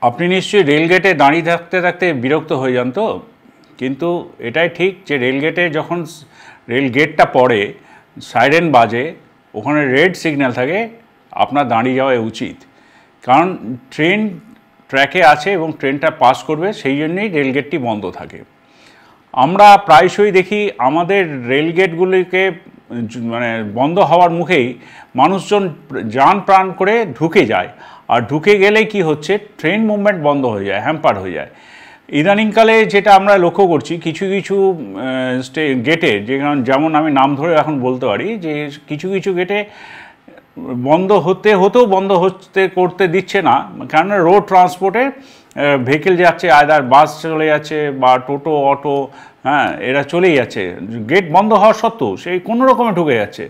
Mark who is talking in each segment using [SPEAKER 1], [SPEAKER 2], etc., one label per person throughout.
[SPEAKER 1] আপনি নিশ্চয়ই রেলগেটে দাঁড়িয়ে থাকতে থাকতে বিরক্ত হয়ে যান তো, কিন্তু এটাই ঠিক যে রেলগেটে যখন রেলগেটটা পড়ে, সাইরেন বাজে, ওখানে রেড সিগন্যাল থাকে, আপনার দাঁড়িয়ে যাওয়া উচিত। কারণ ট্রেন ট্র্যাকে আছে এবং ট্রেনটা পাস করবে, সেই জন্যই রেলগেটটি বন্ধ থাকে। আমরা প্রায়শই দেখি আমাদের রেলগেটগুলিকে মানে বন্ধ হওয়ার মুখেই মানুষজন যান প্রাণ করে ঢুকে যায়, আর ঢুকে গেলে কি হচ্ছে, ট্রেন মুভমেন্ট বন্ধ হয়ে যায়, হ্যাম্পার হয়ে যায়। ইদানিংকালে যেটা আমরা লক্ষ্য করছি, কিছু কিছু গেটে, যেমন আমি নাম ধরে এখন বলতে পারি যে কিছু কিছু গেটে বন্ধ হতেও বন্ধ করতে দিচ্ছে না, কেননা রোড ট্রান্সপোর্টে ভেহিকেল যাচ্ছে, আয়দার বাস চলে যাচ্ছে বা টোটো অটো, হ্যাঁ, এরা চলেই যাচ্ছে, গেট বন্ধ হওয়ার সত্ত্বেও সেই কোনো রকমে ঢুকে যাচ্ছে।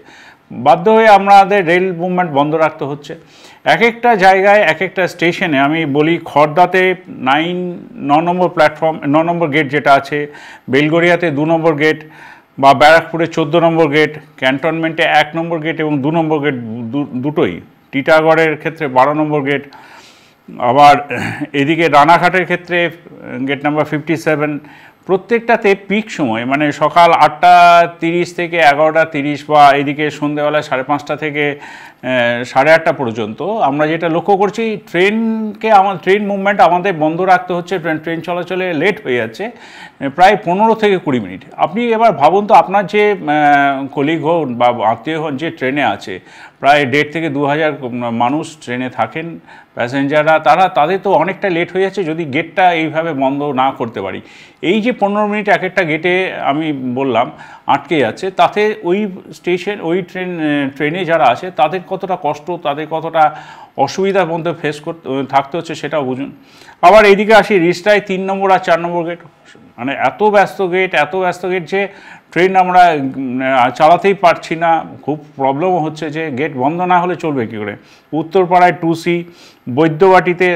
[SPEAKER 1] বাধ্য হয়ে আমাদের রেল মুভমেন্ট বন্ধ রাখতে হচ্ছে। এক একটা জায়গায় এক একটা স্টেশনে, আমি বলি খড়দাতে 9 নম্বর প্ল্যাটফর্ম 9 নম্বর গেট যেটা আছে, বেলগড়িয়াতে 2 নম্বর গেট, বা ব্যারাকপুরে 14 নম্বর গেট, ক্যান্টনমেন্টে 1 নম্বর গেট এবং 2 নম্বর গেট দুটোই, টিটাগড়ের ক্ষেত্রে 12 নম্বর গেট, আবার এদিকে রানাঘাটের ক্ষেত্রে গেট নাম্বার 57। প্রত্যেকটাতে পিক সময়, মানে সকাল 8:30 থেকে 11:30, বা এদিকে সন্ধ্যেবেলা 5:30 থেকে 8:30 পর্যন্ত আমরা যেটা লক্ষ্য করছি, ট্রেন মুভমেন্ট আমাদের বন্ধ রাখতে হচ্ছে। ট্রেন চলাচলে লেট হয়ে যাচ্ছে প্রায় 15 থেকে 20 মিনিট। আপনি এবার ভাবুন তো, আপনার যে কলিগ হন বা আত্মীয় হন যে ট্রেনে আছে, প্রায় 1.5 থেকে 2,000 মানুষ ট্রেনে থাকেন, প্যাসেঞ্জাররা, তাদের তো অনেকটা লেট হয়ে যাচ্ছে যদি গেটটা এইভাবে বন্ধ না করতে পারি। এই যে 15 মিনিট এক একটা গেটে আমি বললাম আটকে যাচ্ছে, তাতে ওই ট্রেনে যারা আছে তাদের কতটা কষ্ট, তাদের কতটা অসুবিধার মধ্যে থাকতে হচ্ছে সেটাও বুঝুন। আবার এইদিকে আসি রিস্টায় 3 নম্বর আর 4 নম্বর গেট, মানে এত ব্যস্ত গেট যে ট্রেন আমরা চালাতেই পারছি না, খুব প্রবলেমও হচ্ছে যে গেট বন্ধ না হলে চলবে কী করে। উত্তরপাড়ায় 2C, বৈদ্যবাটিতে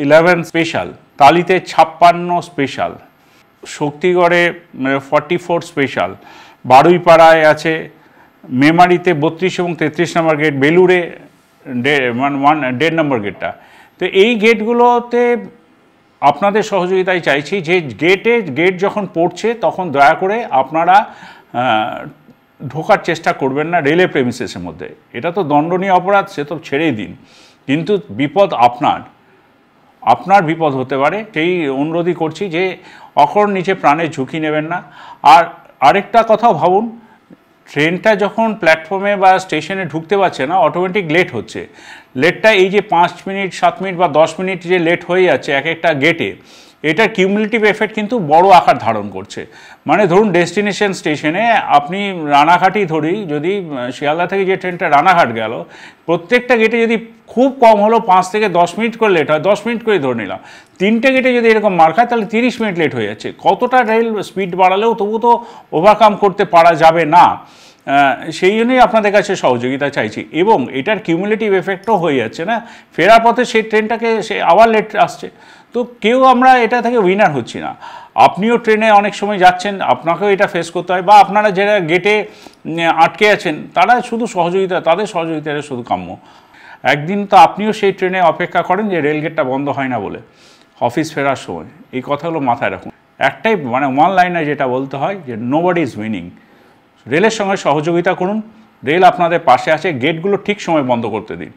[SPEAKER 1] 11 স্পেশাল, তালিতে 56 স্পেশাল, শক্তিগড়ে 44 স্পেশাল, বারুইপাড়ায় আছে, মেমারিতে 32 এবং 33 নম্বর গেট, বেলুড়ে 1.5 নম্বর গেটটা। তো এই গেটগুলোতে আপনাদের সহযোগিতায় চাইছি যে গেট যখন পড়ছে তখন দয়া করে আপনারা ঢোকার চেষ্টা করবেন না রেলের প্রেমিসেসের মধ্যে। এটা তো দণ্ডনীয় অপরাধ, সে তো ছেড়েই দিন, কিন্তু বিপদ আপনার বিপদ হতে পারে। সেই অনুরোধই করছি যে অকারণ নিচে প্রাণের ঝুঁকি নেবেন না। আর আরেকটা কথাও ভাবুন, ট্রেনটা যখন প্ল্যাটফর্মে বা স্টেশনে ঢুকতে পারছে না, অটোমেটিক লেট হচ্ছে। লেটটা এই যে 5 মিনিট 7 মিনিট বা 10 মিনিট যে লেট হয়ে যাচ্ছে এক একটা গেটে, এটার কিউমুলেটিভ এফেক্ট কিন্তু বড় আকার ধারণ করছে। মানে ধরুন ডেস্টিনেশন স্টেশনে আপনি রানাঘাটই ধরি, যদি শিয়ালদা থেকে যে ট্রেনটা রানাঘাট গেল, প্রত্যেকটা গেটে যদি খুব কম হলো 5 থেকে 10 মিনিট করে লেট হয়, 10 মিনিট করে ধরে নিলাম, 3টে গেটে যদি এরকম মার খায় তাহলে 30 মিনিট লেট হয়ে যাচ্ছে। কতটা রেল স্পিড বাড়ালেও তবু তো ওভারকাম করতে পারা যাবে না। সেই জন্যই আপনাদের কাছে সহযোগিতা চাইছি। এবং এটার কিউমুলেটিভ এফেক্টও হয়ে যাচ্ছে না, ফেরার পথে সেই ট্রেনটাকে সে আবার লেট আসছে। তো কেউ আমরা এটা থেকে উইনার হচ্ছি না। আপনিও ট্রেনে অনেক সময় যাচ্ছেন, আপনাকেও এটা ফেস করতে হয়, বা আপনারা যারা গেটে আটকে আছেন তাদের সহযোগিতাটা শুধু কাম্য। একদিন তো আপনিও সেই ট্রেনে অপেক্ষা করেন যে রেলগেটটা বন্ধ হয় না বলে, অফিস ফেরার সময়। এই কথাগুলো মাথায় রাখুন। একটাই মানে ওয়ান লাইনে যেটা বলতে হয় যে নোবডি ইজ উইনিং। রেলের সঙ্গে সহযোগিতা করুন, রেল আপনাদের পাশে আছে, গেটগুলো ঠিক সময় বন্ধ করতে দিন।